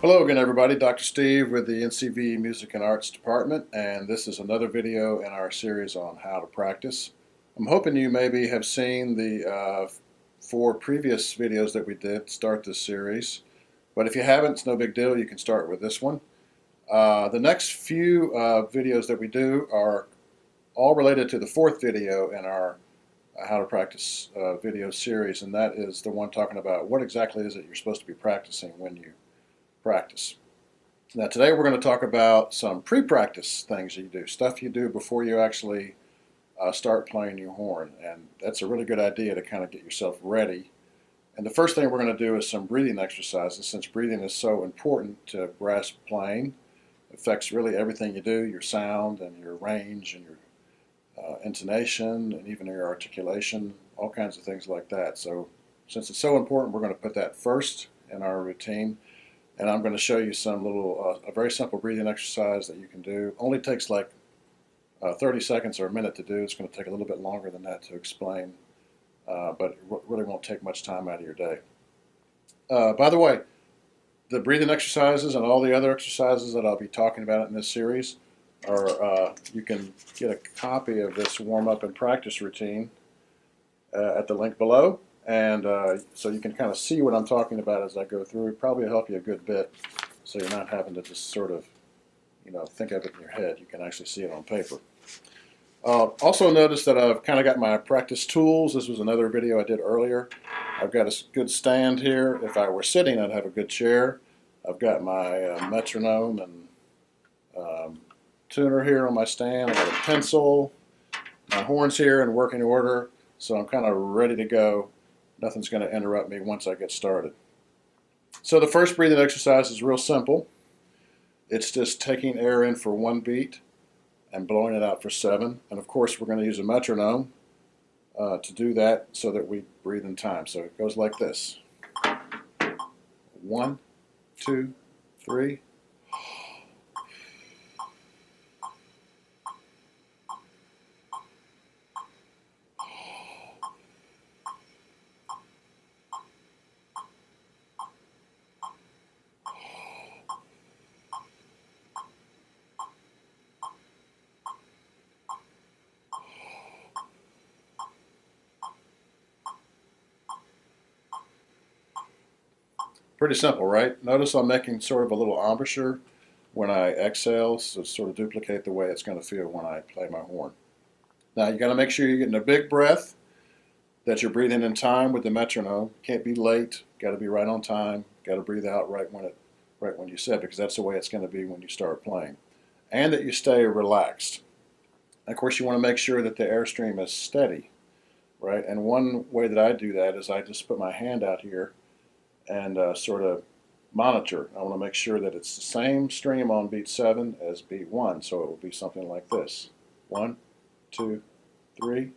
Hello again everybody, Dr. Steve with the NCV Music and Arts Department, and this is another video in our series on how to practice. I'm hoping you maybe have seen the 4 previous videos that we did start this series, but if you haven't, it's no big deal, you can start with this one. The next few videos that we do are all related to the 4th video in our how to practice video series, and that is the one talking about what exactly is it you're supposed to be practicing when you practice. Now today we're going to talk about some pre-practice things you do, stuff you do before you actually start playing your horn, and that's a really good idea to kind of get yourself ready. And the first thing we're going to do is some breathing exercises, since breathing is so important to brass playing. It affects really everything you do, your sound and your range and your intonation and even your articulation, all kinds of things like that. So since it's so important, we're going to put that first in our routine. And I'm going to show you some little, a very simple breathing exercise that you can do. Only takes like 30 seconds or a minute to do. It's going to take a little bit longer than that to explain, but it really won't take much time out of your day. By the way, the breathing exercises and all the other exercises that I'll be talking about in this series are, you can get a copy of this warm-up and practice routine at the link below. And so you can kind of see what I'm talking about as I go through. It probably help you a good bit, so you're not having to just sort of, think of it in your head. You can actually see it on paper. Also notice that I've kind of got my practice tools. This was another video I did earlier. I've got a good stand here. If I were sitting, I'd have a good chair. I've got my metronome and tuner here on my stand. I've got a pencil. My horn's here in working order, so I'm kind of ready to go. Nothing's going to interrupt me once I get started. So the first breathing exercise is real simple. It's just taking air in for 1 beat and blowing it out for 7. And of course we're going to use a metronome to do that so that we breathe in time. So it goes like this. 1, 2, 3. Pretty simple, right? Notice I'm making sort of a little embouchure when I exhale, so sort of duplicate the way it's going to feel when I play my horn. Now you got to make sure you're getting a big breath, that you're breathing in time with the metronome. Can't be late, got to be right on time, got to breathe out right when you said, because that's the way it's going to be when you start playing. And that you stay relaxed. Of course you want to make sure that the airstream is steady, right? And one way that I do that is I just put my hand out here and sort of monitor. I want to make sure that it's the same stream on beat 7 as beat 1, so it will be something like this. 1, 2, 3.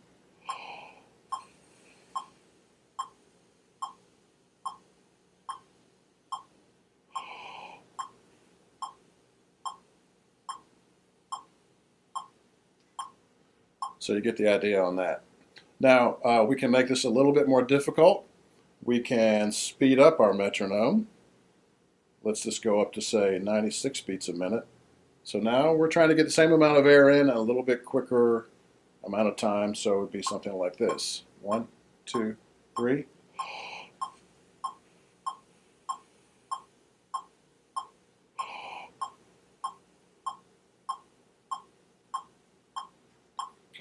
So you get the idea on that. Now we can make this a little bit more difficult. We can speed up our metronome. Let's just go up to, say, 96 beats a minute. So now we're trying to get the same amount of air in a little bit quicker amount of time, so it would be something like this. 1, 2, 3.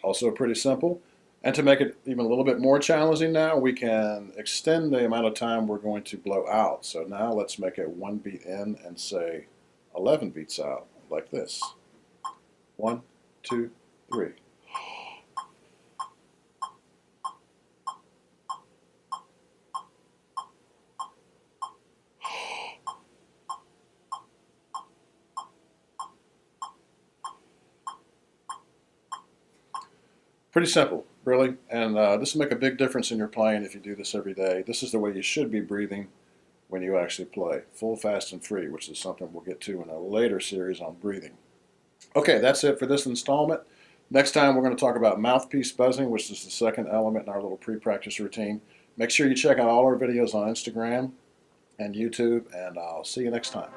Also pretty simple. And to make it even a little bit more challenging now, we can extend the amount of time we're going to blow out. So now let's make it 1 beat in and say 11 beats out, like this. 1, 2, 3. Pretty simple, really, and this will make a big difference in your playing if you do this every day. This is the way you should be breathing when you actually play, full, fast, and free, which is something we'll get to in a later series on breathing. Okay, that's it for this installment. Next time we're going to talk about mouthpiece buzzing, which is the second element in our little pre-practice routine. Make sure you check out all our videos on Instagram and YouTube, and I'll see you next time.